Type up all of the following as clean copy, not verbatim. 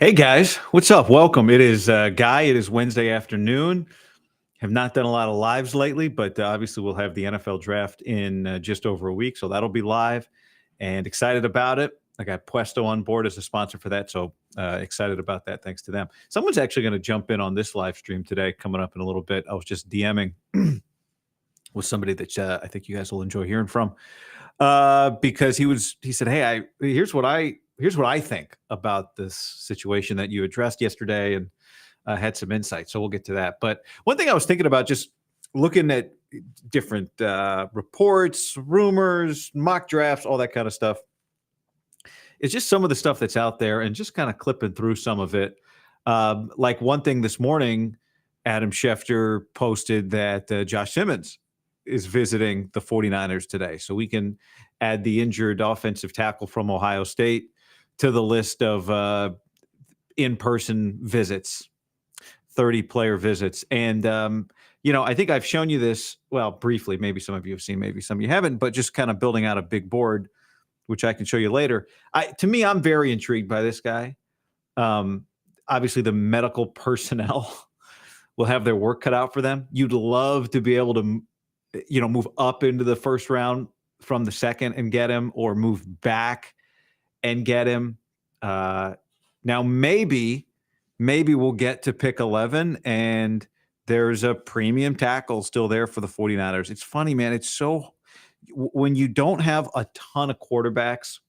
Hey guys, what's up? Welcome. It is Guy. It is Wednesday afternoon. Have not done a lot of lives lately, but obviously we'll have the NFL draft in just over a week, so that'll be live. And excited about it. I got Puesto on board as a sponsor for that, so excited about that. Thanks to them. Someone's actually going to jump in on this live stream today, coming up in a little bit. I was just DMing with somebody that I think you guys will enjoy hearing from because he said, "Hey, here's what I think about this situation that you addressed yesterday," and had some insight. So we'll get to that. But one thing I was thinking about, just looking at different reports, rumors, mock drafts, all that kind of stuff, is just some of the stuff that's out there, and just kind of clipping through some of it. Like one thing this morning, Adam Schefter posted that Josh Simmons is visiting the 49ers today. So we can add the injured offensive tackle from Ohio State to the list of in-person visits, 30-player visits. And, I think I've shown you this, well, briefly. Maybe some of you have seen, maybe some of you haven't, but just kind of building out a big board, which I can show you later. To me, I'm very intrigued by this guy. Obviously, the medical personnel will have their work cut out for them. You'd love to be able to move up into the first round from the second and get him, or move back and get him. Now, maybe we'll get to pick 11 and there's a premium tackle still there for the 49ers. It's funny, man. It's so, when you don't have a ton of quarterbacks,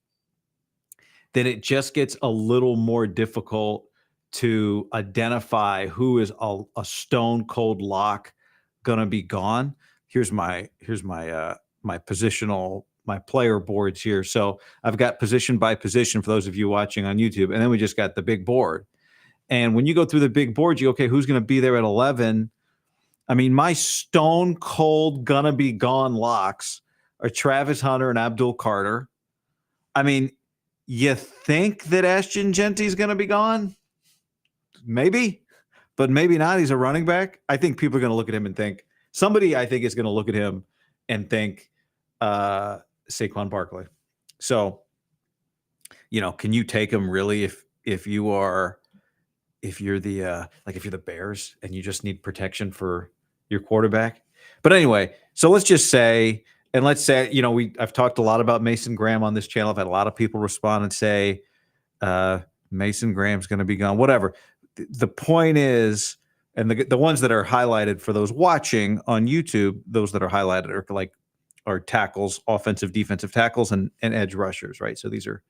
then it just gets a little more difficult to identify who is a stone cold lock going to be gone. Here's my positional, my player boards here. So I've got position by position for those of you watching on YouTube, and then we just got the big board. And when you go through the big board, you go, okay, who's going to be there at 11? I mean, my stone cold gonna be gone locks are Travis Hunter and Abdul Carter. I mean, you think that Ashton Genty's going to be gone? Maybe, but maybe not. He's a running back. I think people are going to look at him and think, somebody I think is going to look at him and think Saquon Barkley. So, can you take him really if you're the Bears and you just need protection for your quarterback? But anyway, so let's say I've talked a lot about Mason Graham on this channel. I've had a lot of people respond and say Mason Graham's going to be gone, whatever. The point is, and the ones that are highlighted for those watching on YouTube, those that are highlighted are tackles, offensive, defensive tackles, and edge rushers, right? So these are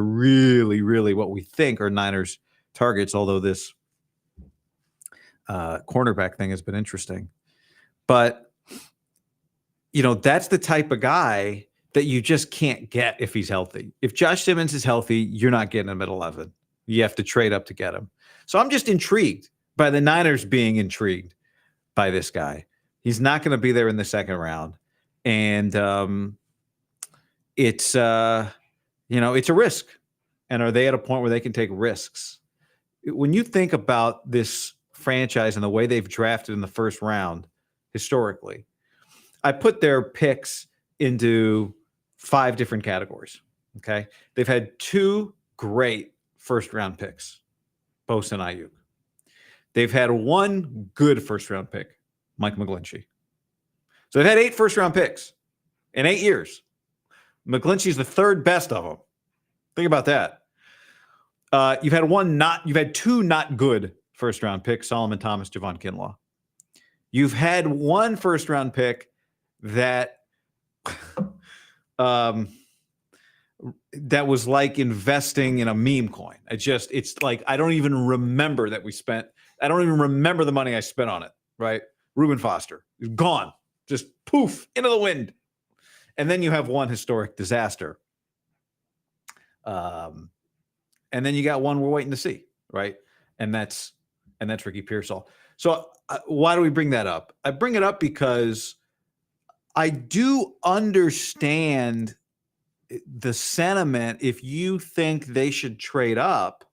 really, really what we think are Niners targets, although this cornerback thing has been interesting. But, that's the type of guy that you just can't get if he's healthy. If Josh Simmons is healthy, you're not getting him at 11. You have to trade up to get him. So I'm just intrigued by the Niners being intrigued by this guy. He's not going to be there in the second round. And it's a risk. And are they at a point where they can take risks? When you think about this franchise and the way they've drafted in the first round historically, I put their picks into 5 different categories. Okay. They've had 2 great first round picks, Bosa and Ayuk. They've had 1 good first round pick, Mike McGlinchey. So they've had 8 first round picks in 8 years. McGlinchey's the 3rd best of them. Think about that. You've had 2 not good first round picks, Solomon Thomas, Javon Kinlaw. You've had 1 first round pick that that was like investing in a meme coin. It's like, I don't even remember that I don't even remember the money I spent on it, right? Reuben Foster is gone, just poof, into the wind. And then you have 1 historic disaster. And then you got 1 we're waiting to see, right? And that's Ricky Pearsall. So why do we bring that up? I bring it up because I do understand the sentiment. If you think they should trade up,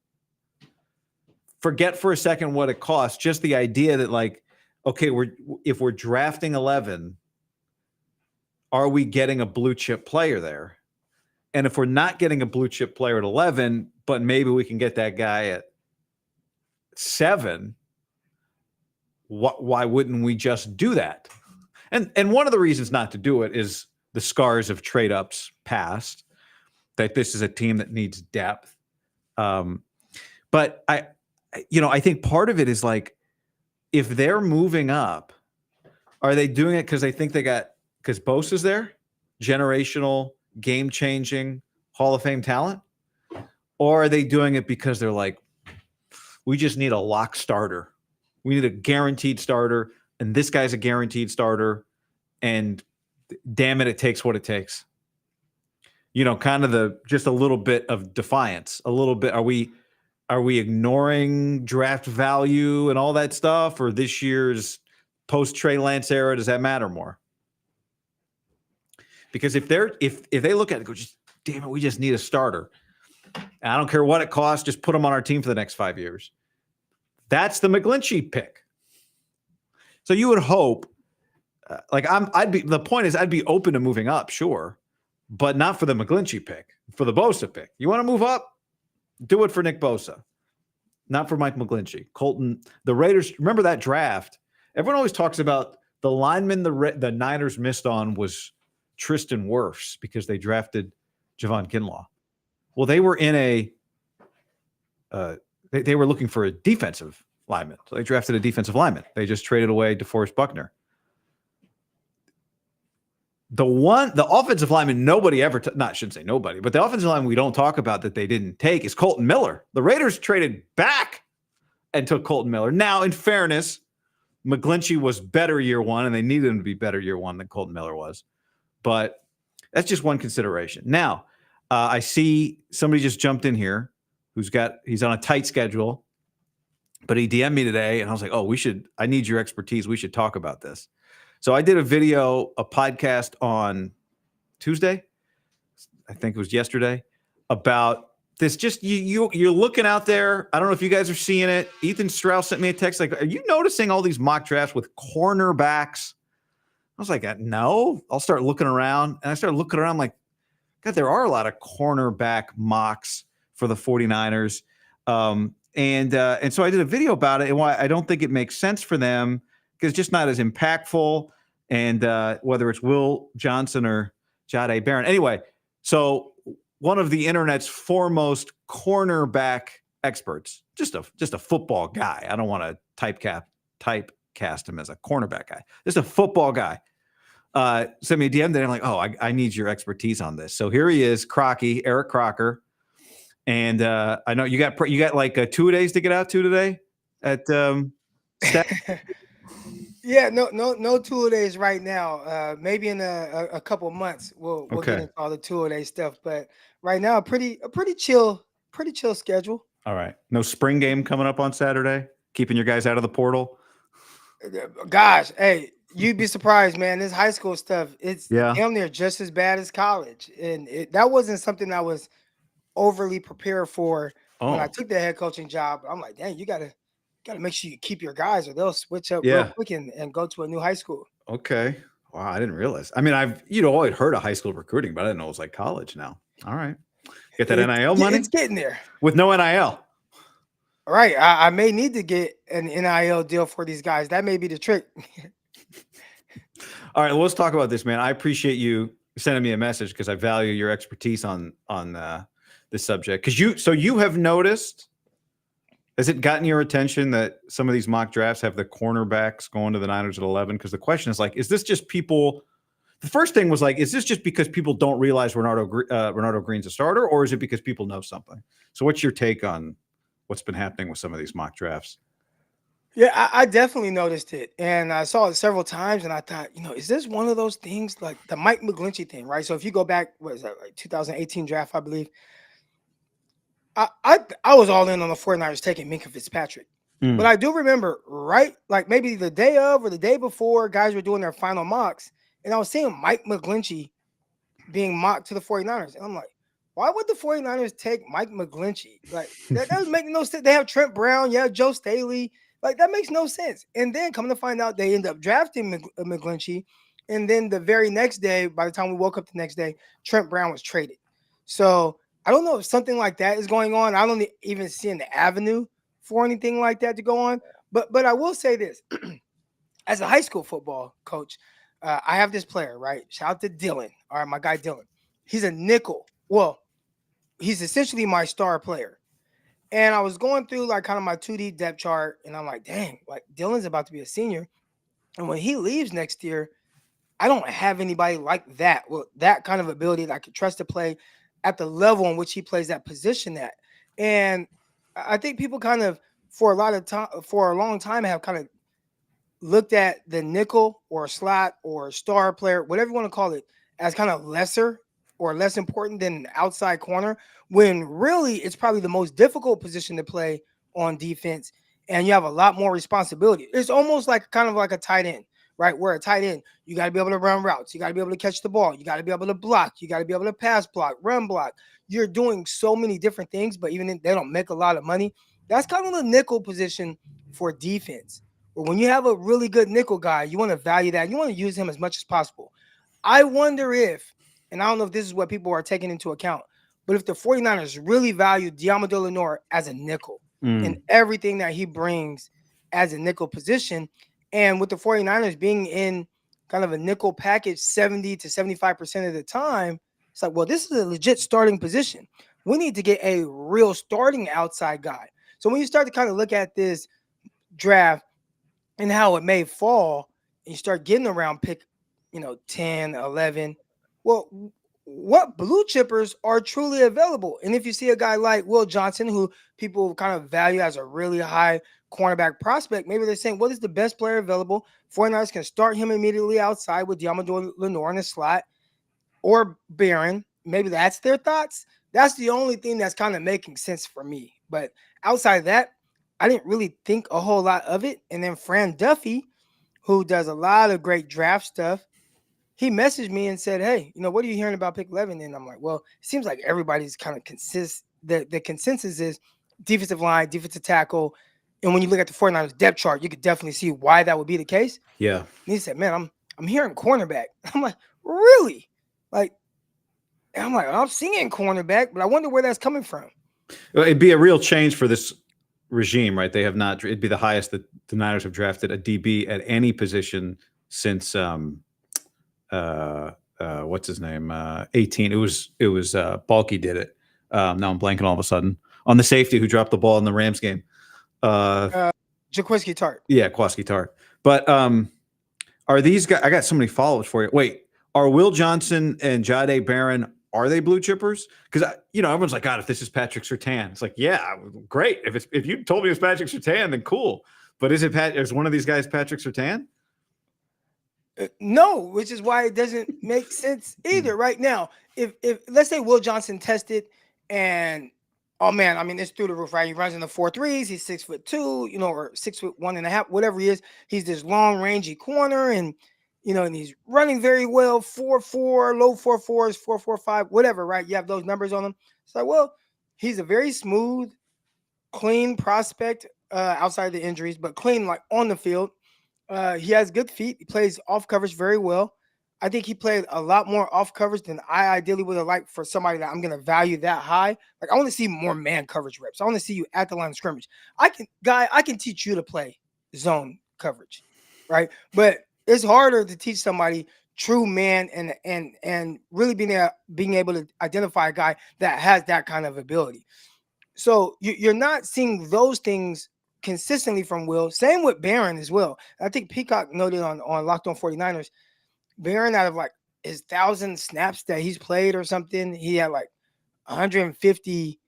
forget for a second what it costs. Just the idea that, okay, if we're drafting 11, are we getting a blue chip player there? And if we're not getting a blue chip player at 11, but maybe we can get that guy at 7, why wouldn't we just do that? And one of the reasons not to do it is the scars of trade ups past, that this is a team that needs depth. But I think part of it is like, if they're moving up, are they doing it because they think because Bosa's there, generational, game-changing, Hall of Fame talent? Or are they doing it because they're like, we just need a lock starter. We need a guaranteed starter, and this guy's a guaranteed starter, and damn it takes what it takes. Kind of just a little bit of defiance, a little bit. Are we ignoring draft value and all that stuff, or this year's post Trey Lance era? Does that matter more? Because if they look at it and go, just damn it, we just need a starter. And I don't care what it costs, just put him on our team for the next 5 years. That's the McGlinchey pick. So you would hope, the point is, I'd be open to moving up, sure, but not for the McGlinchey pick, for the Bosa pick. You want to move up? Do it for Nick Bosa, not for Mike McGlinchey. Colton, the Raiders, remember that draft? Everyone always talks about the lineman the Niners missed on was Tristan Wirfs because they drafted Javon Kinlaw. Well, they were in they were looking for a defensive lineman. So they drafted a defensive lineman. They just traded away DeForest Buckner. The offensive lineman nobody ever, I shouldn't say nobody, but the offensive lineman we don't talk about that they didn't take is Colton Miller. The Raiders traded back and took Colton Miller. Now, in fairness, McGlinchey was better year one, and they needed him to be better year one than Colton Miller was. But that's just one consideration. Now, I see somebody just jumped in here he's on a tight schedule, but he DM'd me today, and I was like, I need your expertise. We should talk about this. So I did a podcast on Tuesday, I think it was yesterday, about this. Just you're looking out there. I don't know if you guys are seeing it. Ethan Strauss sent me a text like, are you noticing all these mock drafts with cornerbacks? I was like, no. I'll start looking around. And I started looking around like, God, there are a lot of cornerback mocks for the 49ers. And so I did a video about it and why I don't think it makes sense for them, because it's just not as impactful. And whether it's Will Johnson or Jahdae Barron. Anyway, so one of the internet's foremost cornerback experts, just a football guy. I don't want to typecast him as a cornerback guy. Just a football guy. Sent me a DM. Then I'm like, I need your expertise on this. So here he is, Eric Crocker. And I know you got like 2 days to get out to today at Yeah, no 2 days right now. Maybe in a couple months we'll get into all the 2 day stuff. But right now, a pretty chill schedule. All right. No spring game coming up on Saturday. Keeping your guys out of the portal. Gosh, hey, you'd be surprised, man. This high school stuff, it's damn near just as bad as college, and that wasn't something I was overly prepared for when I took the head coaching job. I'm like, dang, you gotta make sure you keep your guys, or they'll switch up real quick and go to a new high school. Okay. Wow, I didn't realize. I mean, I've always heard of high school recruiting, but I didn't know it was like college now. All right. Get that NIL money? It's getting there. With no NIL. All right. I may need to get an NIL deal for these guys. That may be the trick. All right, well, let's talk about this, man. I appreciate you sending me a message because I value your expertise on this subject. Because you have noticed, has it gotten your attention that some of these mock drafts have the cornerbacks going to the Niners at 11? Because the question is like, is this just people? The first thing was like, is this just because people don't realize Renardo Green's a starter, or is it because people know something? So what's your take on what's been happening with some of these mock drafts? Yeah, I definitely noticed it, and I saw it several times, and I thought, is this one of those things like the Mike McGlinchey thing, right? So if you go back, what is that, like 2018 draft, I believe, I was all in on the 49ers taking Minkah Fitzpatrick. But I do remember, right, like maybe the day of or the day before, guys were doing their final mocks, and I was seeing Mike McGlinchey being mocked to the 49ers, and I'm like, why would the 49ers take Mike McGlinchey? Like, that was making no sense. They have Trent Brown, Joe Staley. Like, that makes no sense. And then come to find out, they end up drafting McGlinchey. And then the very next day, by the time we woke up the next day, Trent Brown was traded. So I don't know if something like that is going on. I don't even see an avenue for anything like that to go on. But I will say this. As a high school football coach, I have this player, right? Shout out to Dylan. All right, my guy Dylan. He's a nickel. Well, he's essentially my star player. And I was going through like kind of my 2D depth chart, and I'm like, dang, like Dylan's about to be a senior. And when he leaves next year, I don't have anybody like that. Well, that kind of ability that I could trust to play at the level in which he plays that position at. And I think people kind of, for a long time, have kind of looked at the nickel or slot or star player, whatever you want to call it, as kind of lesser or less important than an outside corner, when really it's probably the most difficult position to play on defense, and you have a lot more responsibility. It's almost like kind of like a tight end, right? Where a tight end, you got to be able to run routes, you got to be able to catch the ball, you got to be able to block, you got to be able to pass block, run block. You're doing so many different things, but even if they don't make a lot of money, that's kind of the nickel position for defense. But when you have a really good nickel guy, you want to value that. You want to use him as much as possible. I wonder if, and I don't know if this is what people are taking into account, but if the 49ers really value Diamado Lenore as a nickel and everything that he brings as a nickel position, and with the 49ers being in kind of a nickel package 70 to 75% of the time, it's like, well, this is a legit starting position. We need to get a real starting outside guy. So when you start to kind of look at this draft and how it may fall, and you start getting around pick, 10, 11, well, what blue chippers are truly available? And if you see a guy like Will Johnson, who people kind of value as a really high cornerback prospect, maybe they're saying, what is the best player available? 49ers can start him immediately outside with Diamado Lenore in the slot or Barron. Maybe that's their thoughts. That's the only thing that's kind of making sense for me. But outside of that, I didn't really think a whole lot of it. And then Fran Duffy, who does a lot of great draft stuff, he messaged me and said, hey, what are you hearing about pick 11? And I'm like, well, it seems like everybody's kind of the consensus is defensive line, defensive tackle. And when you look at the 49ers depth chart, you could definitely see why that would be the case. Yeah. And he said, man, I'm hearing cornerback. I'm like, really? Like, and I'm like, I'm seeing cornerback, but I wonder where that's coming from. Well, it'd be a real change for this regime, right? They have not, it'd be the highest that the Niners have drafted a DB at any position since, what's his name? 18. It was Balky did it. Now I'm blanking all of a sudden on the safety who dropped the ball in the Rams game. Jaquiski Tartt. Yeah, Kwaski Tartt. But are these guys? I got so many follow-ups for you. Wait, are Will Johnson and Jahdae Barron, are they blue chippers? Because everyone's like, God, if this is Patrick Surtain, it's like, yeah, great. If you told me it was Patrick Surtain, then cool. But is one of these guys Patrick Surtain? No, which is why it doesn't make sense either. Right now, if let's say Will Johnson tested and oh man, I mean it's through the roof, right? He runs in the 4.3s, he's 6'2", or 6'1.5", whatever he is. He's this long rangy corner, and and he's running very well, 4.4, low 4.4s, 4.45, whatever, right? You have those numbers on him. It's like, well, he's a very smooth, clean prospect outside of the injuries, but clean like on the field. He has good feet. He plays off coverage very well. I think he played a lot more off coverage than I ideally would have liked for somebody that I'm going to value that high. Like, I want to see more man coverage reps. I want to see you at the line of scrimmage. I can teach you to play zone coverage, right? But it's harder to teach somebody true man and really being able to identify a guy that has that kind of ability. So you're not seeing those things consistently from Will. Same with Barron as well. I think Peacock noted on Locked On 49ers, Barron, out of like his 1,000 snaps that he's played or something, he had like 150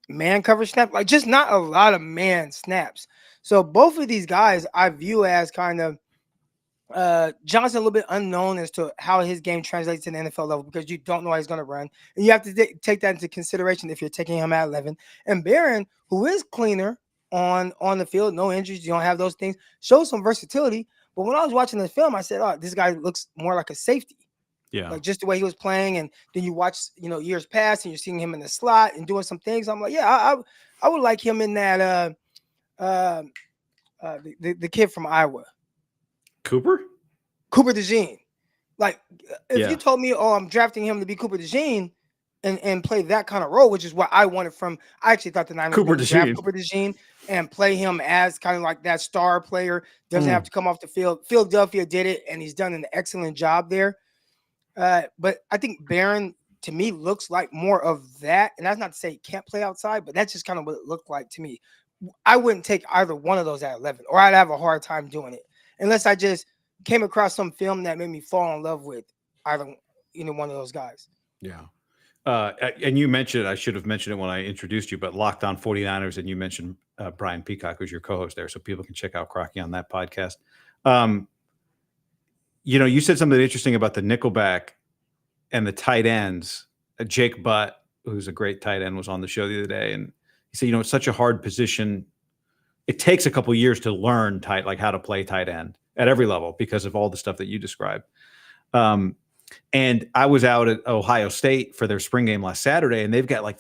man coverage snaps, like just not a lot of man snaps. So both of these guys I view as kind of Johnson a little bit unknown as to how his game translates to the NFL level, because you don't know how he's going to run, and you have to take that into consideration if you're taking him at 11. And Barron, who is cleaner on the field, no injuries, you don't have those things, shows some versatility. But when I was watching the film, I said, "Oh, this guy looks more like a safety." Yeah, like just the way he was playing, and then you watch, years pass, and you're seeing him in the slot and doing some things. I'm like, yeah, I would like him in that. The kid from Iowa. Cooper DeJean. Like, if you told me, oh, I'm drafting him to be Cooper DeJean, and play that kind of role, which is what I wanted from. I actually thought the Niners Cooper were going to draft DeJean. Cooper DeJean and play him as kind of like that star player. Doesn't have Mm. to come off the field. Philadelphia did it, and he's done an excellent job there. But I think Barron, to me, looks like more of that. And that's not to say he can't play outside, but that's just kind of what it looked like to me. I wouldn't take either one of those at 11, or I'd have a hard time doing it unless I just came across some film that made me fall in love with either one of those guys. Yeah. And you mentioned it, I should have mentioned it when I introduced you, but Locked On 49ers, and you mentioned Brian Peacock, who's your co-host there, so people can check out Crocky on that podcast. You said something interesting about the nickelback and the tight ends. Jake Butt, who's a great tight end, was on the show the other day, and he said, it's such a hard position. It takes a couple of years to learn how to play tight end at every level because of all the stuff that you described. And I was out at Ohio State for their spring game last Saturday, and they've got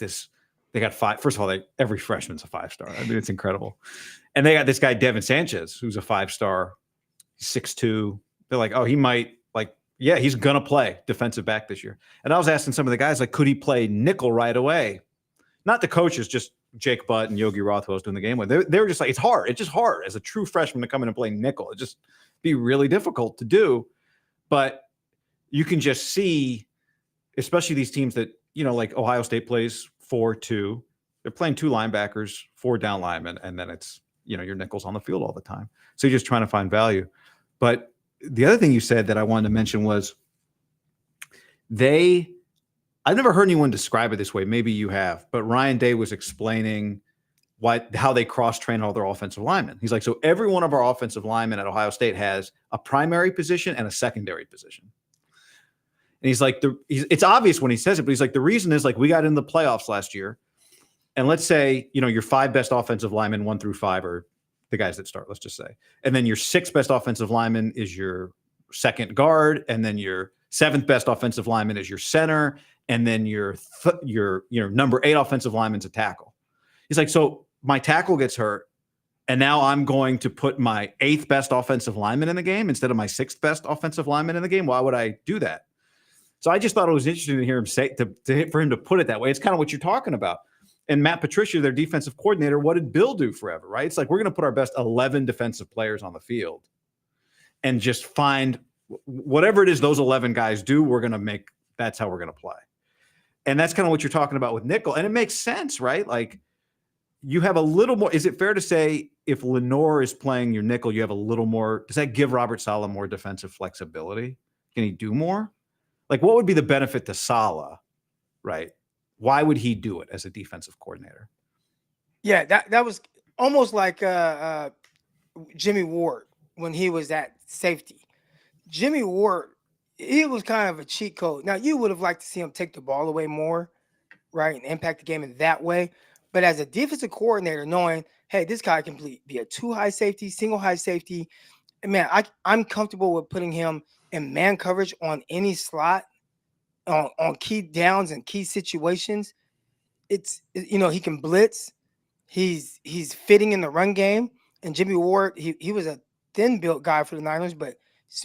they got five. First of all, every freshman's a 5-star. I mean, it's incredible. And they got this guy, Devin Sanchez, who's a 5-star, 6'2". They're like, oh, he might he's going to play defensive back this year. And I was asking some of the guys, could he play nickel right away? Not the coaches, just Jake Butt and Yogi Roth, who I was doing the game with. They were just like, it's hard. It's just hard as a true freshman to come in and play nickel. It just be really difficult to do. But you can just see, especially these teams that, like Ohio State plays 4-2. They're playing 2 linebackers, 4 down linemen, and then it's, your nickel's on the field all the time. So you're just trying to find value. But the other thing you said that I wanted to mention was I've never heard anyone describe it this way. Maybe you have, but Ryan Day was explaining how they cross-train all their offensive linemen. He's like, so every one of our offensive linemen at Ohio State has a primary position and a secondary position. And he's like, it's obvious when he says it, but he's like, the reason is we got in the playoffs last year. And let's say, your 5 best offensive linemen, 1 through 5 are the guys that start, let's just say. And then your 6th best offensive lineman is your second guard. And then your 7th best offensive lineman is your center. And then your number 8 offensive lineman's a tackle. He's like, so my tackle gets hurt, and now I'm going to put my 8th best offensive lineman in the game instead of my 6th best offensive lineman in the game. Why would I do that? So I just thought it was interesting to hear him say for him to put it that way. It's kind of what you're talking about. And Matt Patricia, their defensive coordinator, what did Bill do forever, right? It's like, we're going to put our best 11 defensive players on the field and just find whatever it is those 11 guys do, that's how we're going to play. And that's kind of what you're talking about with nickel. And it makes sense, right? You have a little more. Is it fair to say if Lenore is playing your nickel, you have a little more? Does that give Robert Saleh more defensive flexibility? Can he do more? What would be the benefit to Saleh, right? Why would he do it as a defensive coordinator? Yeah, that was almost like Jimmy Ward when he was at safety. Jimmy Ward, he was kind of a cheat code. Now, you would have liked to see him take the ball away more, right, and impact the game in that way. But as a defensive coordinator, knowing, hey, this guy can be a 2 high safety, single high safety, man, I'm comfortable with putting him in man coverage on any slot, on key downs and key situations. It's, he can blitz. He's fitting in the run game. And Jimmy Ward, he was a thin-built guy for the Niners, but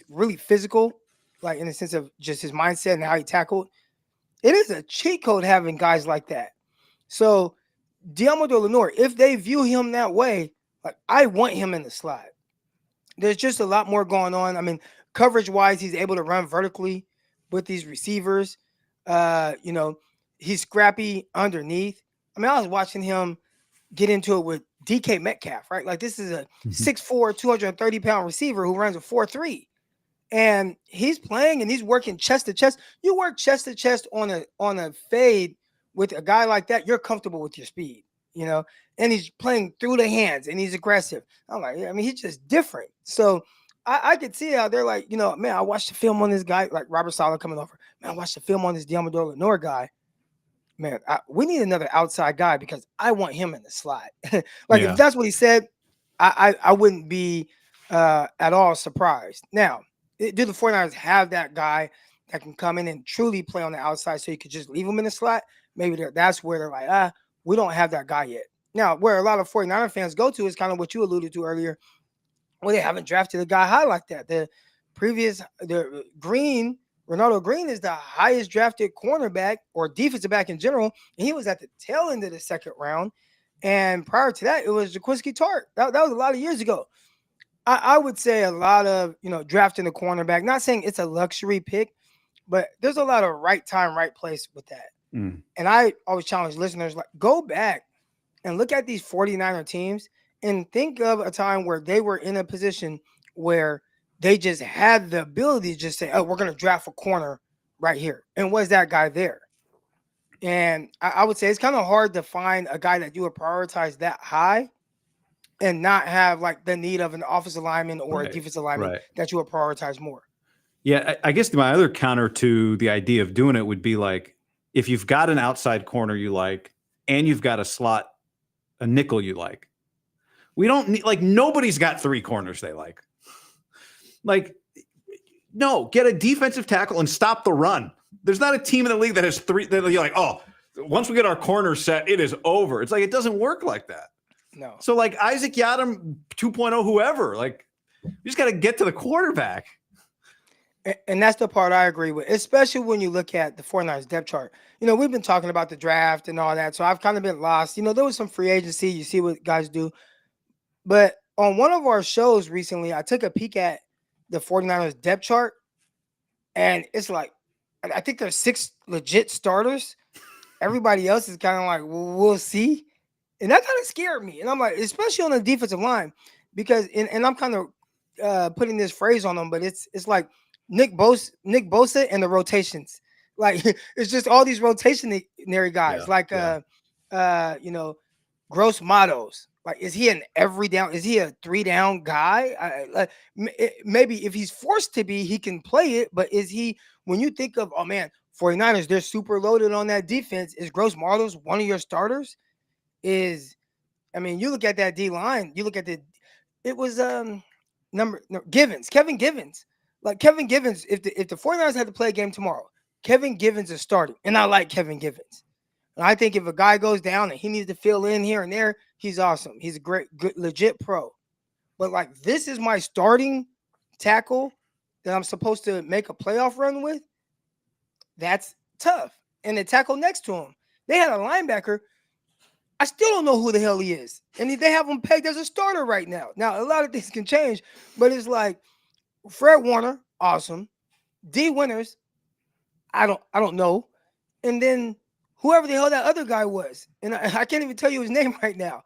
really physical, in the sense of just his mindset and how he tackled. It is a cheat code having guys like that. So Diamador Lenore, if they view him that way, I want him in the slot. There's just a lot more going on. I mean, coverage-wise, he's able to run vertically with these receivers. He's scrappy underneath. I mean, I was watching him get into it with DK Metcalf, right? This is a 6'4", 230-pound receiver who runs a 4.3. And he's playing and he's working chest to chest. You work chest to chest on a fade with a guy like that, you're comfortable with your speed, and he's playing through the hands and he's aggressive. I'm like, I mean, he's just different. So I could see how they're like, man, I watched the film on this guy, like Robert Saleh coming over. Man, I watched the film on this Diamador Lenore guy. Man, we need another outside guy because I want him in the slot. If that's what he said, I wouldn't be at all surprised. Now, do the 49ers have that guy that can come in and truly play on the outside so you could just leave him in the slot? Maybe that's where they're like, we don't have that guy yet. Now, where a lot of 49er fans go to is kind of what you alluded to earlier. Well, they haven't drafted a guy high like that. The Green, Ronaldo Green is the highest drafted cornerback or defensive back in general, and he was at the tail end of the second round. And prior to that, it was Jaquiski Tartt. That was a lot of years ago. I would say a lot of, drafting a cornerback, not saying it's a luxury pick, but there's a lot of right time, right place with that. Mm. And I always challenge listeners, like, go back and look at these 49er teams and think of a time where they were in a position where they just had the ability to just say, oh, we're going to draft a corner right here. And was that guy there? And I would say it's kind of hard to find a guy that you would prioritize that high and not have like the need of an offensive lineman or a defensive lineman that you would prioritize more. Yeah, I guess my other counter to the idea of doing it would be like, if you've got an outside corner you like, and you've got a nickel you like, we don't need, like, nobody's got 3 corners they like. Like, no, get a defensive tackle and stop the run. There's not a team in the league that has 3 that you're like, oh, once we get our corner set, it is over. It's like, it doesn't work like that. No. So like Isaac Yiadom 2.0, whoever, like, you just got to get to the quarterback. And that's the part I agree with, especially when you look at the 49ers depth chart. We've been talking about the draft and all that, so I've kind of been lost. There was some free agency. You see what guys do. But on one of our shows recently, I took a peek at the 49ers depth chart, and it's like, I think there's 6 legit starters. Everybody else is kind of like, well, we'll see. And that kind of scared me. And I'm like, especially on the defensive line, because, and I'm kind of putting this phrase on them, but it's like Nick Bosa and the rotations. Like, it's just all these rotationary guys, Gross Matos. Like, is he an every down? Is he a 3-down guy? Maybe if he's forced to be, he can play it. But is he, when you think of, oh man, 49ers, they're super loaded on that defense, is Gross Matos one of your starters? You look at that D line, you look at it was Givens, Kevin Givens. Like, Kevin Givens, if the 49ers had to play a game tomorrow, Kevin Givens is starting. And I like Kevin Givens. And I think if a guy goes down and he needs to fill in here and there, he's awesome. He's a great, good, legit pro. But like, this is my starting tackle that I'm supposed to make a playoff run with. That's tough. And the tackle next to him, they had a linebacker. I still don't know who the hell he is. And they have him pegged as a starter right now. Now, a lot of things can change, but it's like Fred Warner, awesome. D Winters, I don't know. And then whoever the hell that other guy was. And I can't even tell you his name right now.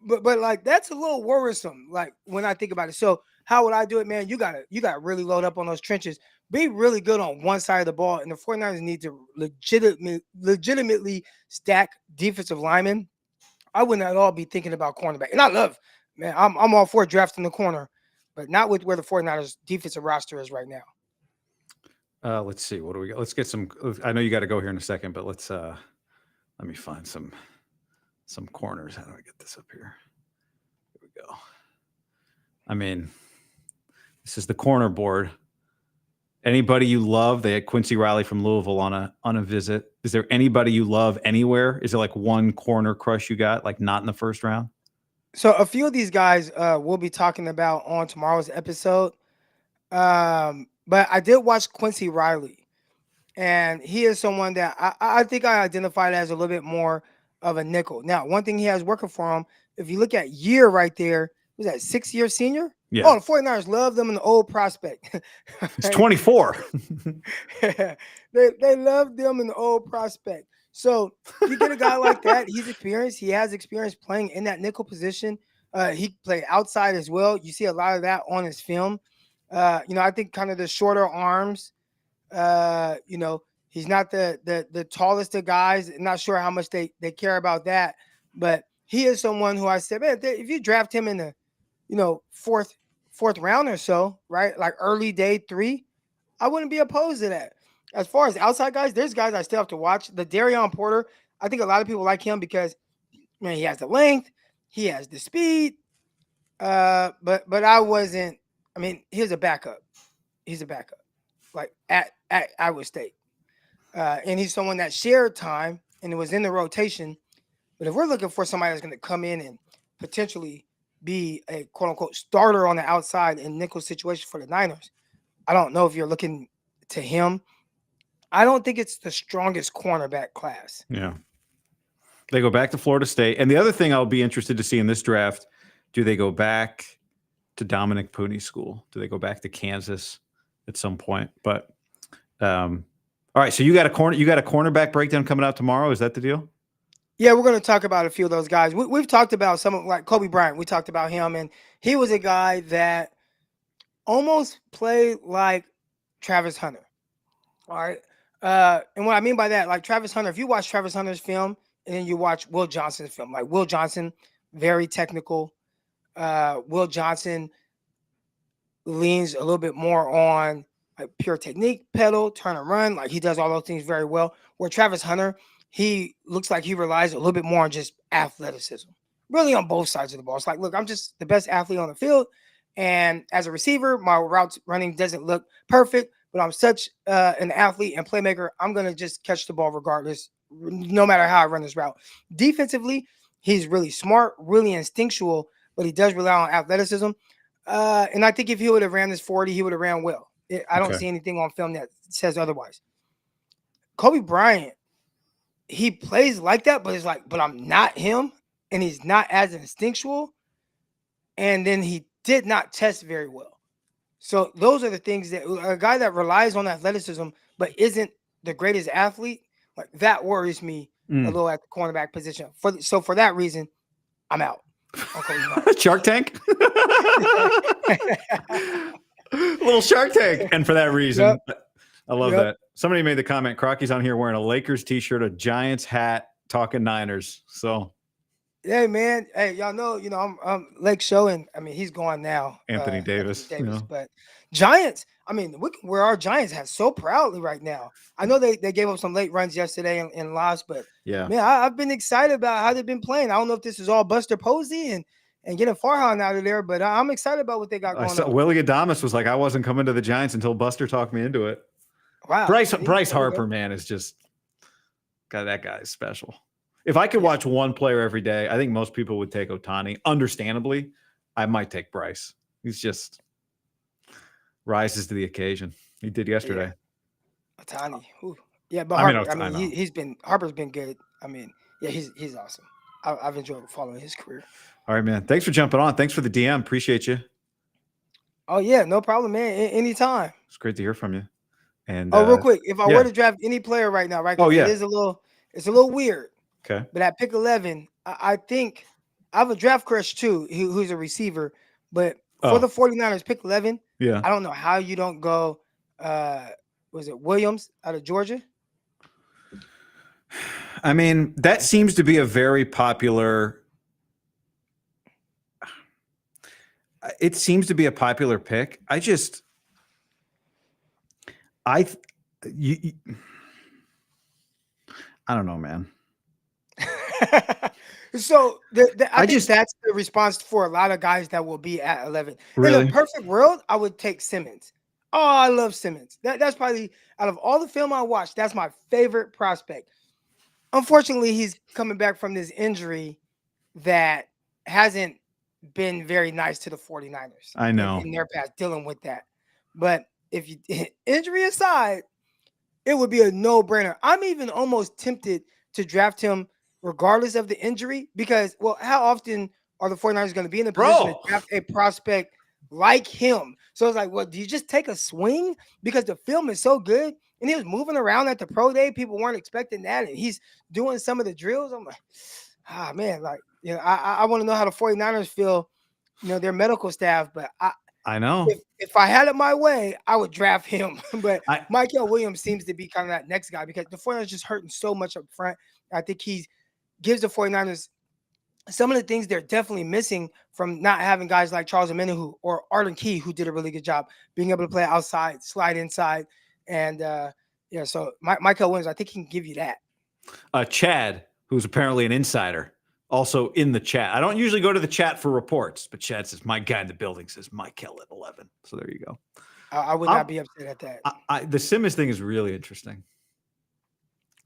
But like, that's a little worrisome, like, when I think about it. So how would I do it, man? You gotta really load up on those trenches. Be really good on one side of the ball. And the 49ers need to legitimately stack defensive linemen. I wouldn't at all be thinking about cornerback. And I love, man, I'm all for drafting the corner, but not with where the 49ers defensive roster is right now. Let's see. What do we got? Let's get some. I know you got to go here in a second, but let me find some corners. How do I get this up here? Here we go. This is the corner board. Anybody you love? They had Quincy Riley from Louisville on a visit. Is there anybody you love anywhere? Is there like one corner crush you got, like not in the first round? So a few of these guys we'll be talking about on tomorrow's episode. But I did watch Quincy Riley, and he is someone that I think I identified as a little bit more of a nickel. Now, one thing he has working for him, if you look at year right there, was that 6-year senior? Yeah. Oh, the 49ers love them in the old prospect. It's 24. They love them in the old prospect. So you get a guy like that, he's experienced. He has experience playing in that nickel position. He played outside as well. You see a lot of that on his film. I think kind of the shorter arms. He's not the tallest of guys. I'm not sure how much they care about that. But he is someone who I said, man, if you draft him in the fourth round or so, right? Like early day 3, I wouldn't be opposed to that. As far as outside guys, there's guys I still have to watch. The Darion Porter, I think a lot of people like him because, man, he has the length, he has the speed. But I wasn't. He's a backup. He's a backup, like at Iowa State, and he's someone that shared time and it was in the rotation. But if we're looking for somebody that's going to come in and potentially be a quote unquote starter on the outside in nickel situation for the Niners, I don't know if you're looking to him. I don't think it's the strongest cornerback class. Yeah. They go back to Florida State. And the other thing I'll be interested to see in this draft, do they go back to Dominic Pooney's school? Do they go back to Kansas at some point? But all right, so you got a cornerback breakdown coming out tomorrow. Is that the deal? Yeah, we're going to talk about a few of those guys. We've talked about some of like Kobe Bryant. We talked about him, and he was a guy that almost played like Travis Hunter. All right. And what I mean by that, like Travis Hunter, if you watch Travis Hunter's film and then you watch Will Johnson's film, like Will Johnson, very technical. Will Johnson leans a little bit more on like pure technique, pedal, turn and run. Like he does all those things very well. Where Travis Hunter, he looks like he relies a little bit more on just athleticism, really on both sides of the ball. It's like, look, I'm just the best athlete on the field. And as a receiver, my route running doesn't look perfect, but I'm such an athlete and playmaker. I'm going to just catch the ball regardless, no matter how I run this route. Defensively, he's really smart, really instinctual, but he does rely on athleticism. And I think if he would have ran this 40, he would have ran well. I don't see anything on film that says otherwise. Kobe Bryant, he plays like that, but it's like, but I'm not him, and he's not as instinctual. And then he did not test very well. So those are the things that a guy that relies on athleticism but isn't the greatest athlete, like that worries me a little at the cornerback position. So for that reason, I'm out. Shark Tank? Little Shark Tank. And for that reason, I love that. Somebody made the comment, Crocky's on here wearing a Lakers t-shirt, a Giants hat, talking Niners. So hey man, hey, y'all know, I'm Lake showing. I mean, he's gone now. Anthony Davis. But Giants, I mean, we can wear our Giants hats so proudly right now. I know they gave up some late runs yesterday and lost, but yeah, man, I've been excited about how they've been playing. I don't know if this is all Buster Posey and getting Farhan out of there, but I'm excited about what they got going on. Willie Adamas was like, I wasn't coming to the Giants until Buster talked me into it. Wow. Bryce Harper, man, is just that guy is special. If I could watch one player every day, I think most people would take Ohtani. Understandably, I might take Bryce. He's just rises to the occasion. He did yesterday. Yeah. Ohtani. Ooh. Yeah, but Harper, Harper's been good. I mean, yeah, he's awesome. I've enjoyed following his career. All right, man. Thanks for jumping on. Thanks for the DM. Appreciate you. Oh yeah, no problem, man. Anytime. It's great to hear from you. And real quick, if I were to draft any player right now, right? It's a little weird. Okay. But at pick 11, I think I have a draft crush too, who's a receiver. But for the 49ers, pick 11, I don't know how you don't go, was it Williams out of Georgia? I mean, that seems to be a very popular – it seems to be a popular pick. I don't know, man. So I think that's the response for a lot of guys that will be at 11. Really? In a perfect world, I would take Simmons. Oh, I love Simmons. That's probably out of all the film I watched, that's my favorite prospect. Unfortunately, he's coming back from this injury that hasn't been very nice to the 49ers. I know. In their past, dealing with that. But if you injury aside, it would be a no-brainer. I'm even almost tempted to draft him regardless of the injury because, well, how often are the 49ers going to be in the position to draft a prospect like him? So it's like, well, do you just take a swing? Because the film is so good. And he was moving around at the pro day. People weren't expecting that. And he's doing some of the drills. I'm like, man, like, I want to know how the 49ers feel, their medical staff. But I know. If I had it my way, I would draft him. But Michael Williams seems to be kind of that next guy because the 49ers just hurting so much up front. I think he gives the 49ers some of the things they're definitely missing from not having guys like Charles Omenihu or Arden Key, who did a really good job being able to play outside, slide inside. And so Michael Williams, I think he can give you that. Chad, who's apparently an insider, also in the chat. I don't usually go to the chat for reports, but Chad says, my guy in the building says Michael at 11. So there you go. I would not be upset at that. The Simmons thing is really interesting.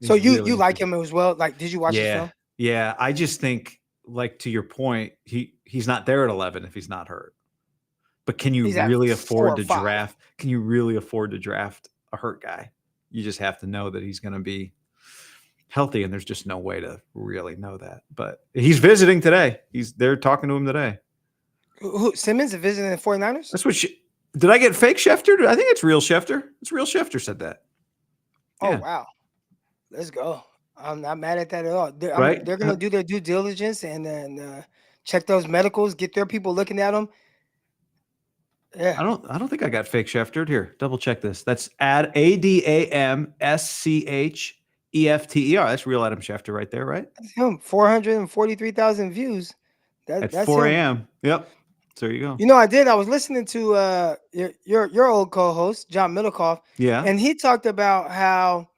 So you like him as well? Like, did you watch his film? Yeah, I just think, like, to your point, he's not there at 11 if he's not hurt. But can you really afford to draft? Can you really afford to draft a hurt guy? You just have to know that he's going to be healthy, and there's just no way to really know that. But he's visiting today. They're talking to him today. Who Simmons is visiting the 49ers? That's what did I get fake Schefter? I think it's real Schefter. It's real Schefter said that. Oh, Yeah. wow. Let's go. I'm not mad at that at all. Right? They're going to do their due diligence and then check those medicals, get their people looking at them. Yeah. I don't think I got fake Schefter. Here, double check this. That's ADAMSCHEFTER. That's real Adam Schefter right there, right? That's him. 443,000 views. At That's 4 him. a.m. Yep. So there you go. You know, I was listening to your old co-host, John Middlecoff, Yeah. and he talked about how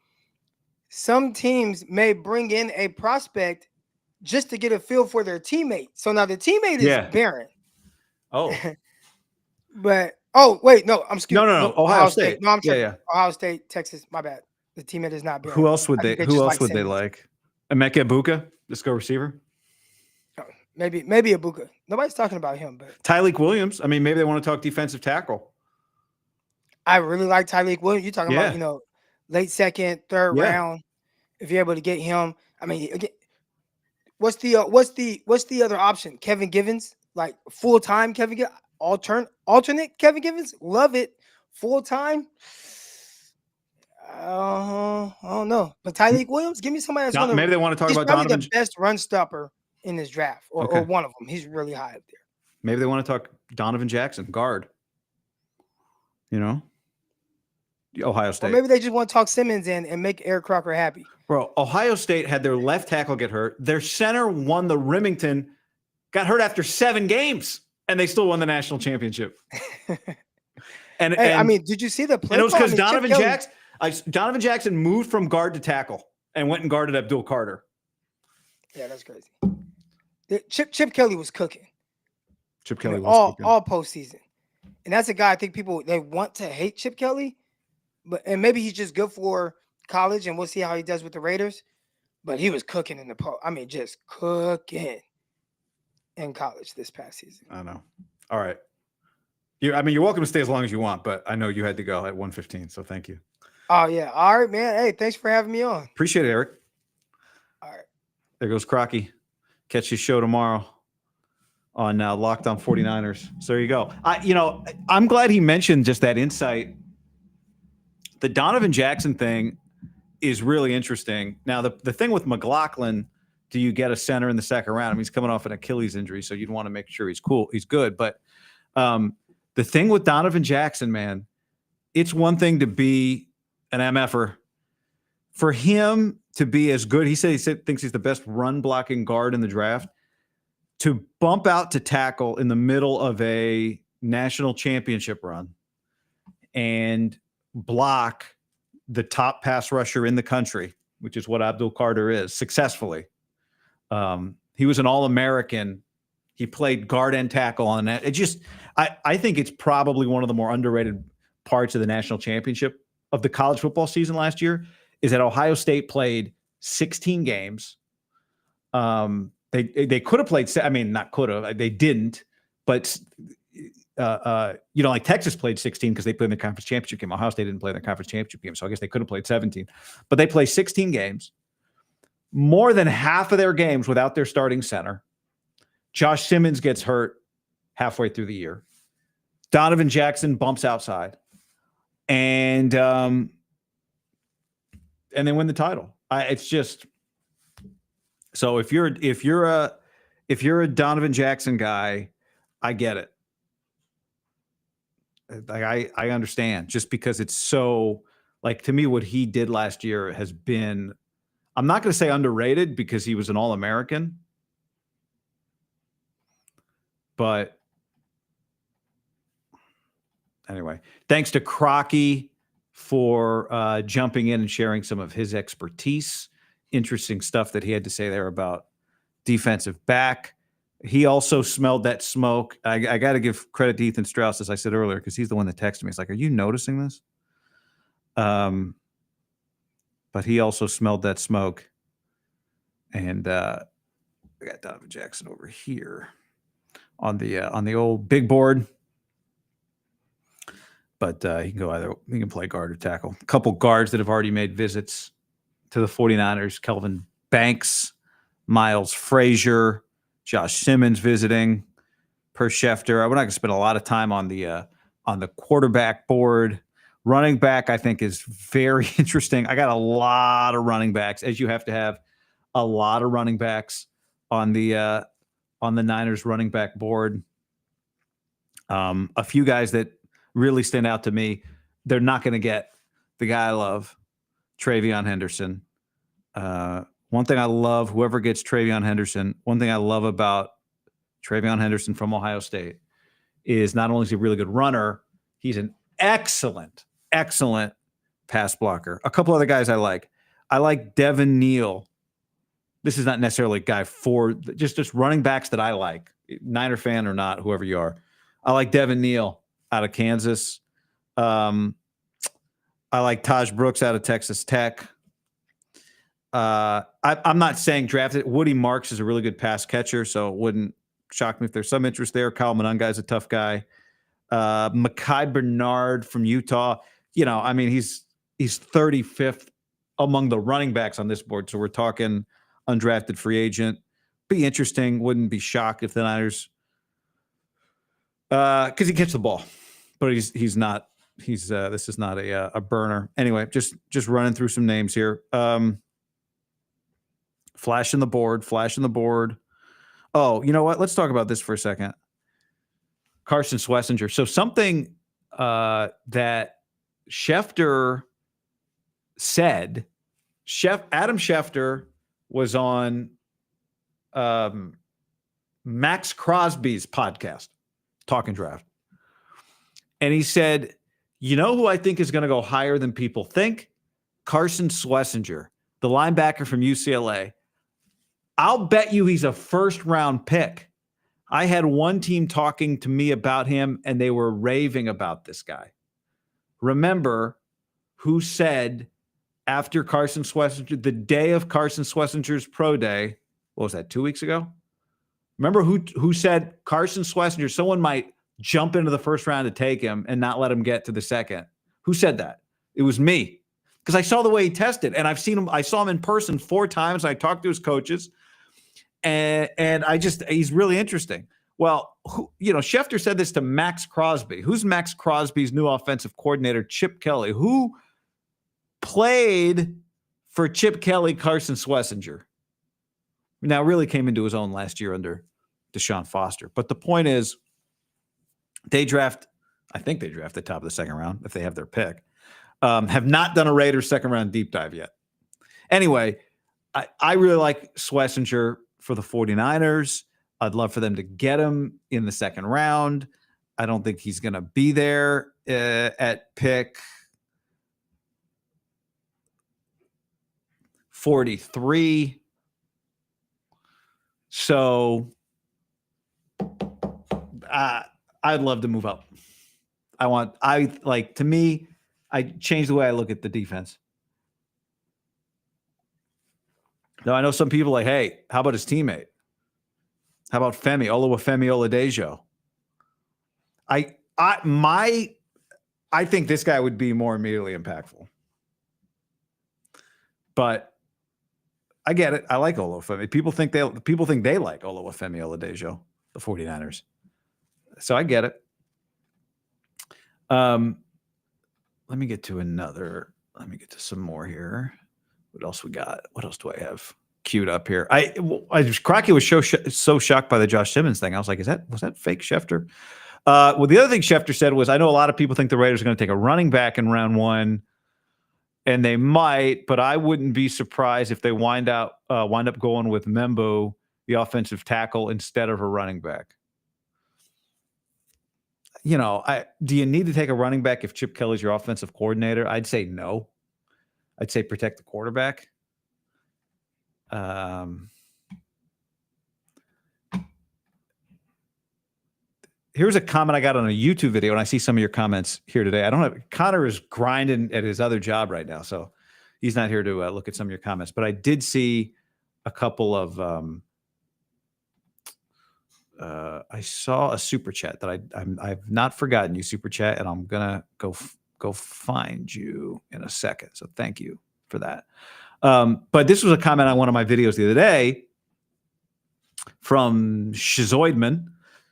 some teams may bring in a prospect just to get a feel for their teammate. So now the teammate is Barron. Oh. But wait, no, I'm excuse. No. Ohio State. No, I'm tripping. Yeah. Ohio State, Texas. My bad. The teammate is not Barron. Who else would they Simmons. like? Emeka Ibuka, Disco receiver? Maybe Ibuka. Nobody's talking about him, but Tyleik Williams. I mean, maybe they want to talk defensive tackle. I really like Tyleik Williams. You're talking about, late second, third round. If you're able to get him, I mean, again, what's the other option? Kevin Givens, like full-time Kevin Givens, alternate Kevin Givens, love it. Full-time, I don't know. But Tyleik Williams, give me somebody that's going to. Maybe they want to talk about Donovan. Donovan. The best run stopper in this draft, or one of them. He's really high up there. Maybe they want to talk Donovan Jackson, guard. Ohio State. Or maybe they just want to talk Simmons and make Eric Crocker happy. Bro, Ohio State had their left tackle get hurt. Their center won the Remington, got hurt after 7 games, and they still won the national championship. And I mean, did you see the play? And it was because Donovan Jackson moved from guard to tackle and went and guarded Abdul Carter. Yeah, that's crazy. Chip Kelly was cooking. Chip Kelly was cooking. All postseason. And that's a guy I think people, they want to hate Chip Kelly, and maybe he's just good for college, and we'll see how he does with the Raiders. But he was cooking in the just cooking in college this past season. I know. All right. You're welcome to stay as long as you want, but I know you had to go at 1:15, so thank you. Oh, yeah. All right, man. Hey, thanks for having me on. Appreciate it, Eric. All right. There goes Crocky. Catch his show tomorrow on Locked On 49ers. So there you go. I'm glad he mentioned just that insight. The Donovan Jackson thing is really interesting. Now, the thing with McLaughlin, do you get a center in the second round? I mean, he's coming off an Achilles injury, so you'd want to make sure he's cool. He's good. But the thing with Donovan Jackson, man, it's one thing to be an MFer. For him to be as good, he thinks he's the best run blocking guard in the draft. To bump out to tackle in the middle of a national championship run and block the top pass rusher in the country, which is what Abdul Carter is, successfully. He was an All-American. He played guard and tackle on that. I think it's probably one of the more underrated parts of the national championship of the college football season last year is that Ohio State played 16 games. They could have played. I mean, not could have. They didn't. But like Texas played 16 because they played in the conference championship game. Ohio State didn't play in the conference championship game, so I guess they could have played 17. But they play 16 games. More than half of their games without their starting center. Josh Simmons gets hurt halfway through the year. Donovan Jackson bumps outside, and they win the title. It's just so if you're a Donovan Jackson guy, I get it. Like I understand, just because it's so, like, to me, what he did last year has been, I'm not going to say underrated because he was an All-American, but anyway, thanks to Crocky for jumping in and sharing some of his expertise. Interesting stuff that he had to say there about defensive back. He also smelled that smoke. I got to give credit to Ethan Strauss, as I said earlier, because he's the one that texted me. He's like, "Are you noticing this?" But he also smelled that smoke. And I got Donovan Jackson over here on the old big board. but he can play guard or tackle. A couple guards that have already made visits to the 49ers: Kelvin Banks, Miles Frazier, Josh Simmons visiting per Schefter. We're not going to spend a lot of time on the quarterback board. Running back, I think, is very interesting. I got a lot of running backs, as you have to have a lot of running backs on the Niners running back board. A few guys that really stand out to me. They're not going to get the guy I love, Travion Henderson. One thing I love, whoever gets Travion Henderson, one thing I love about Travion Henderson from Ohio State is not only is he a really good runner, he's an excellent pass blocker. A couple other guys I like Devin Neal. This is not necessarily a guy for just running backs that I like, Niner fan or not, whoever you are. I like Devin Neal out of Kansas. I like Taj Brooks out of Texas Tech. I'm not saying drafted. Woody Marks is a really good pass catcher, so it wouldn't shock me if there's some interest there. Kyle Monunga is a tough guy. Mekhi Bernard from Utah. I mean, he's 35th among the running backs on this board. So we're talking undrafted free agent. Be interesting. Wouldn't be shocked if the Niners, because he gets the ball, but he's not. This is not a burner. Anyway, just running through some names here. Flash in the board. Oh, you know what? Let's talk about this for a second. Carson Schlesinger. So something that Schefter said, Adam Schefter was on Max Crosby's podcast, Talking Draft. And he said, you know who I think is going to go higher than people think? Carson Schlesinger, the linebacker from UCLA. I'll bet you he's a first-round pick. I had one team talking to me about him, and they were raving about this guy. Remember who said after Carson Schlesinger, the day of Carson Schlesinger's pro day, what was that, 2 weeks ago? Remember who said Carson Schlesinger, someone might jump into the first round to take him and not let him get to the second? Who said that? It was me, because I saw the way he tested, and I saw him in person 4 times. I talked to his coaches. And he's really interesting. Well, Schefter said this to Max Crosby. Who's Max Crosby's new offensive coordinator? Chip Kelly. Who played for Chip Kelly? Carson Schlesinger. Now really came into his own last year under Deshaun Foster. But the point is, I think they draft the top of the second round if they have their pick. Have not done a Raiders second round deep dive yet. Anyway, I really like Schlesinger for the 49ers. I'd love for them to get him in the second round. I don't think he's going to be there at pick 43. So I'd love to move up. To me, I changed the way I look at the defense. Now, I know some people are like, hey, how about his teammate? How about Oluwafemi Oladejo? I think this guy would be more immediately impactful. But I get it. I like Oluwafemi. People think they like Oluwafemi Oladejo, the 49ers. So I get it. Let me get to some more here. What else we got? What else do I have queued up here? Crocky was so shocked by the Josh Simmons thing. I was like, was that fake Schefter? Well, the other thing Schefter said was, I know a lot of people think the Raiders are going to take a running back in round 1, and they might, but I wouldn't be surprised if they wind up going with Membo, the offensive tackle, instead of a running back. Do you need to take a running back if Chip Kelly's your offensive coordinator? I'd say no. I'd say protect the quarterback. Here's a comment I got on a YouTube video, and I see some of your comments here today. Connor is grinding at his other job right now, so he's not here to look at some of your comments. But I did see a couple of I saw a super chat that I've not forgotten you, super chat, and I'm gonna go find you in a second. So thank you for that. But this was a comment on one of my videos the other day from Shizoidman.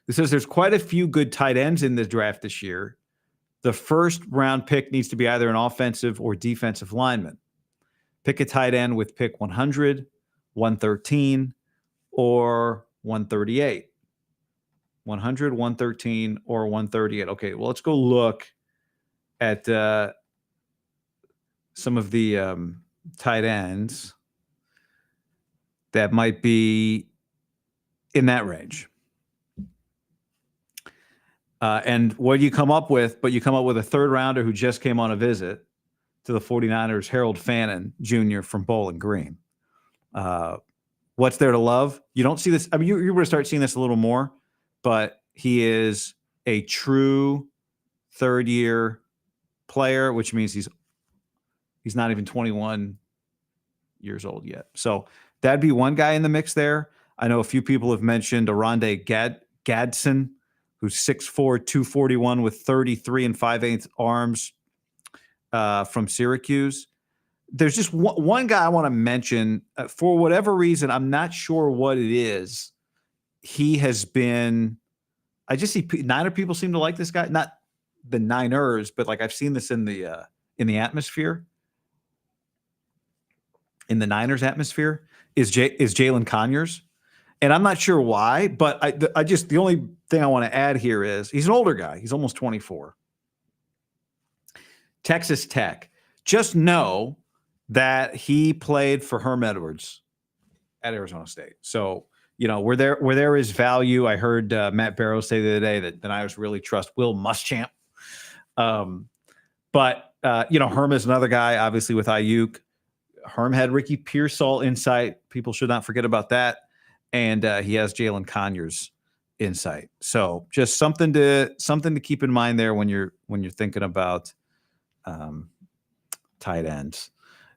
It says there's quite a few good tight ends in the draft this year. The first round pick needs to be either an offensive or defensive lineman. Pick a tight end with pick 100, 113, or 138. 100, 113, or 138. Okay, well, let's go look at some of the tight ends that might be in that range. And what do you come up with? But you come up with a third rounder who just came on a visit to the 49ers, Harold Fannin Jr. from Bowling Green. What's there to love? You don't see this. I mean, you're going to start seeing this a little more, but he is a true third-year player, which means he's not even 21 years old yet. So that'd be one guy in the mix there. I know a few people have mentioned Aronde Gadsden, who's 6'4", 241 with 33 and 5/8 arms from Syracuse. There's just one guy I want to mention. For whatever reason, I'm not sure what it is. He has been – I just see Niner people seem to like this guy. Not the Niners, but like I've seen this in the atmosphere. In the Niners atmosphere is Jalen Conyers. And I'm not sure why, but I just – the only thing I want to add here is he's an older guy. He's almost 24. Texas Tech. Just know that he played for Herm Edwards at Arizona State. So, where there is value, I heard Matt Barrow say the other day that the Niners really trust Will Muschamp. But Herm is another guy, obviously, with Ayuk. Herm had Ricky Pearsall insight. People should not forget about that. And he has Jalen Conyers insight. So just something to keep in mind there when you're thinking about tight ends.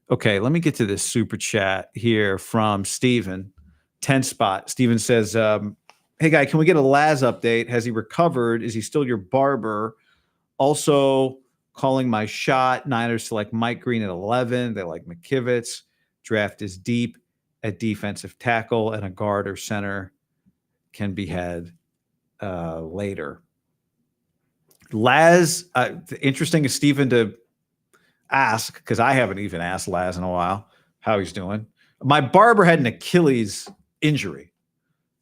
Okay, let me get to this super chat here from Steven. 10 spot. Steven says, hey, guy, can we get a Laz update? Has he recovered? Is he still your barber? Also, calling my shot. Niners select Mike Green at 11. They like McKivitz. Draft is deep at defensive tackle, and a guard or center can be had later. Laz, interesting is Steven to ask, because I haven't even asked Laz in a while how he's doing. My barber had an Achilles injury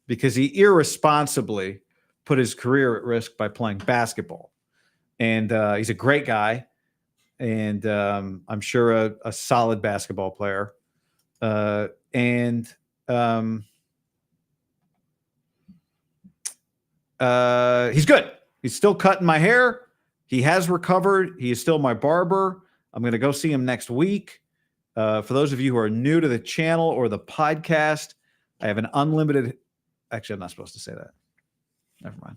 because he irresponsibly put his career at risk by playing basketball. And he's a great guy, and I'm sure a solid basketball player. He's good. He's still cutting my hair. He has recovered. He is still my barber. I'm going to go see him next week. For those of you who are new to the channel or the podcast, I have an unlimited. Actually, I'm not supposed to say that. Never mind.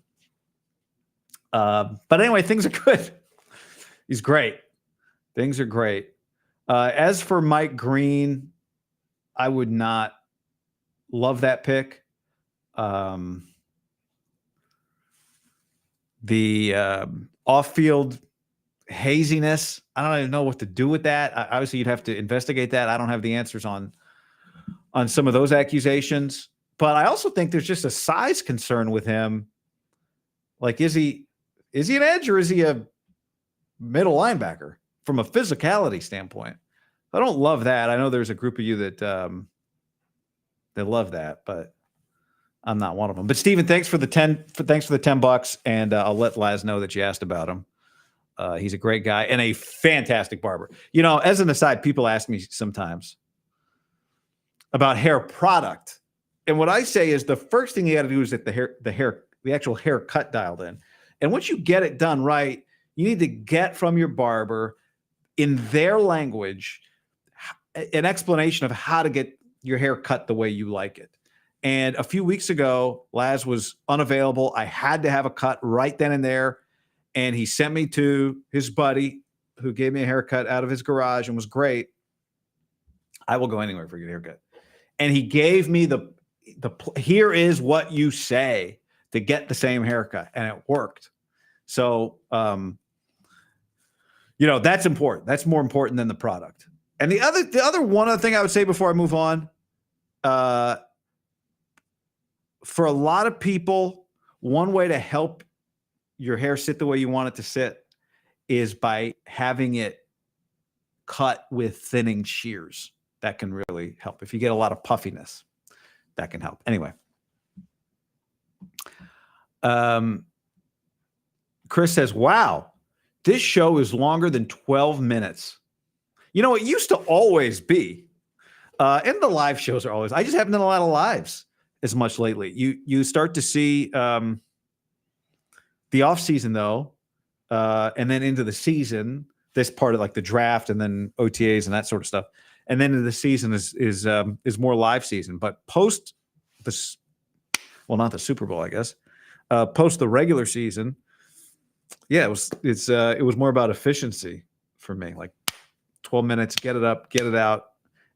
But anyway, things are good. He's great. Things are great. As for Mike Green, I would not love that pick. The off-field haziness, I don't even know what to do with that. Obviously, you'd have to investigate that. I don't have the answers on some of those accusations. But I also think there's just a size concern with him. Like, is he an edge or is he a middle linebacker from a physicality standpoint? I don't love that. I know there's a group of you that love that, but I'm not one of them. But Steven, thanks for the $10, and I'll let Laz know that you asked about him. He's a great guy and a fantastic barber. As an aside, people ask me sometimes about hair product, and what I say is the first thing you got to do is get the actual haircut dialed in. And once you get it done right, you need to get from your barber in their language an explanation of how to get your hair cut the way you like it. And a few weeks ago, Laz was unavailable. I had to have a cut right then and there. And he sent me to his buddy who gave me a haircut out of his garage and was great. I will go anywhere for a good haircut. And he gave me here is what you say to get the same haircut, and it worked. So, that's important. That's more important than the product. And the other one other thing I would say before I move on, for a lot of people, one way to help your hair sit the way you want it to sit is by having it cut with thinning shears. That can really help. If you get a lot of puffiness, that can help. Anyway. Chris says, wow, this show is longer than 12 minutes. It used to always be. And the live shows are always. I just haven't done a lot of lives as much lately. You start to see the off season though, and then into the season. This part of like the draft and then OTAs and that sort of stuff, and then into the season is more live season. But post this, well, not the Super Bowl, I guess. Post the regular season, yeah, it was more about efficiency for me. Like 12 minutes, get it up, get it out.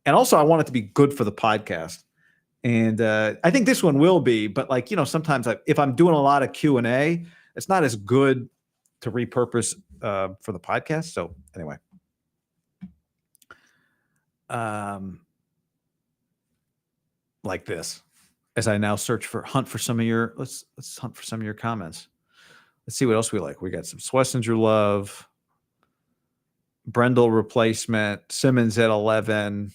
And also I want it to be good for the podcast. And I think this one will be, but like, sometimes if I'm doing a lot of Q&A, it's not as good to repurpose for the podcast. So anyway, like this, as I now hunt for some of your, let's hunt for some of your comments. Let's see what else we like. We got some Swessinger love, Brendel replacement, Simmons at 11.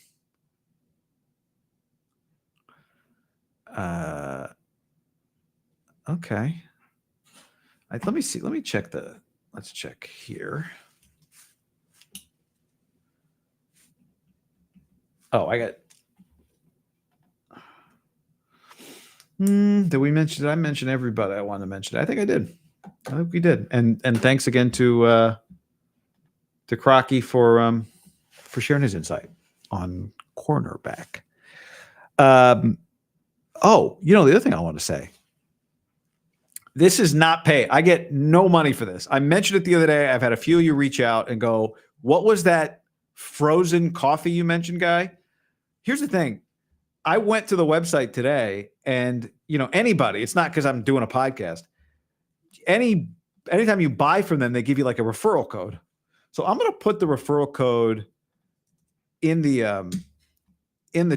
Okay. Let me see. Let me check let's check here. Oh, I got. Did I mention everybody I wanted to mention? I think I did. I think we did. And thanks again to Crocky for sharing his insight on cornerback. The other thing I want to say. This is not pay. I get no money for this. I mentioned it the other day. I've had a few of you reach out and go, what was that frozen coffee you mentioned, guy? Here's the thing. I went to the website today and, anybody, it's not because I'm doing a podcast. Anytime you buy from them, they give you like a referral code. So I'm going to put the referral code in the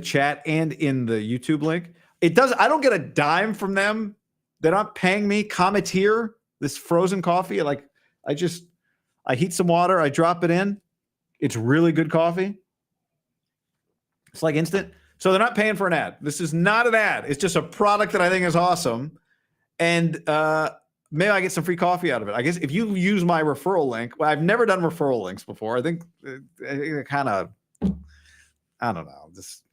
chat and in the YouTube link. I don't get a dime from them. They're not paying me. Cometeer, this frozen coffee. I heat some water. I drop it in. It's really good coffee. It's like instant. So they're not paying for an ad. This is not an ad. It's just a product that I think is awesome. And maybe I get some free coffee out of it. I guess if you use my referral link, well, I've never done referral links before. I think it kind of, I don't know, just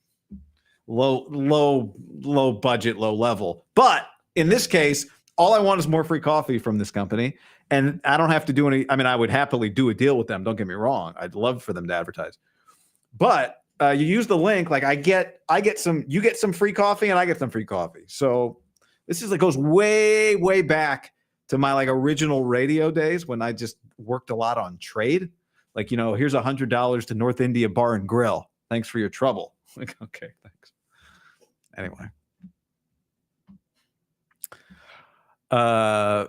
low budget, low level. But in this case, all I want is more free coffee from this company. And I don't have to do any, I would happily do a deal with them. Don't get me wrong. I'd love for them to advertise. But you use the link, like you get some free coffee and I get some free coffee. So this goes way, way back to my like original radio days when I just worked a lot on trade. Like, here's $100 to North India Bar and Grill. Thanks for your trouble. Like, okay, thanks. Anyway. All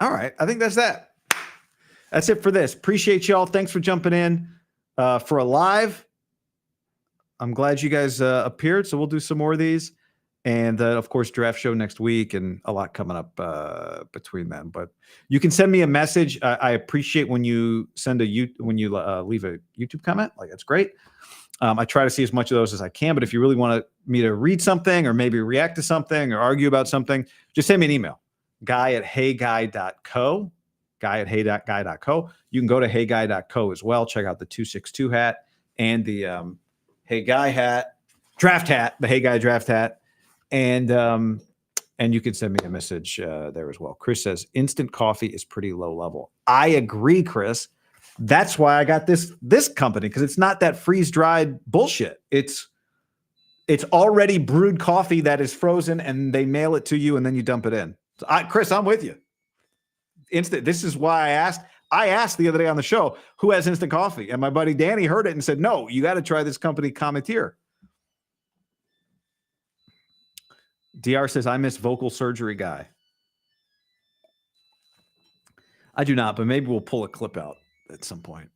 right. I think that's that. That's it for this. Appreciate y'all. Thanks for jumping in for a live. I'm glad you guys appeared. So we'll do some more of these. And of course, draft show next week and a lot coming up between them. But you can send me a message. I appreciate when you leave a YouTube comment. Like, that's great. I try to see as much of those as I can. But if you really want me to read something or maybe react to something or argue about something, just send me an email. guy@heyguy.co. guy@heyguy.co. You can go to heyguy.co as well. Check out the 262 hat and the Hey Guy hat, draft hat, the Hey Guy draft hat. And you can send me a message there as well. Chris says instant coffee is pretty low level. I agree, Chris. That's why I got this company, because it's not that freeze-dried bullshit. It's already brewed coffee that is frozen, and they mail it to you, and then you dump it in. So Chris, I'm with you. Instant. This is why I asked the other day on the show, who has instant coffee? And my buddy Danny heard it and said, no, you got to try this company, Cometeer. DR says, I miss vocal surgery guy. I do not, but maybe we'll pull a clip out at some point.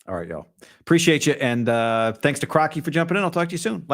All right, y'all. Appreciate you. And thanks to Crocky for jumping in. I'll talk to you soon. Bye.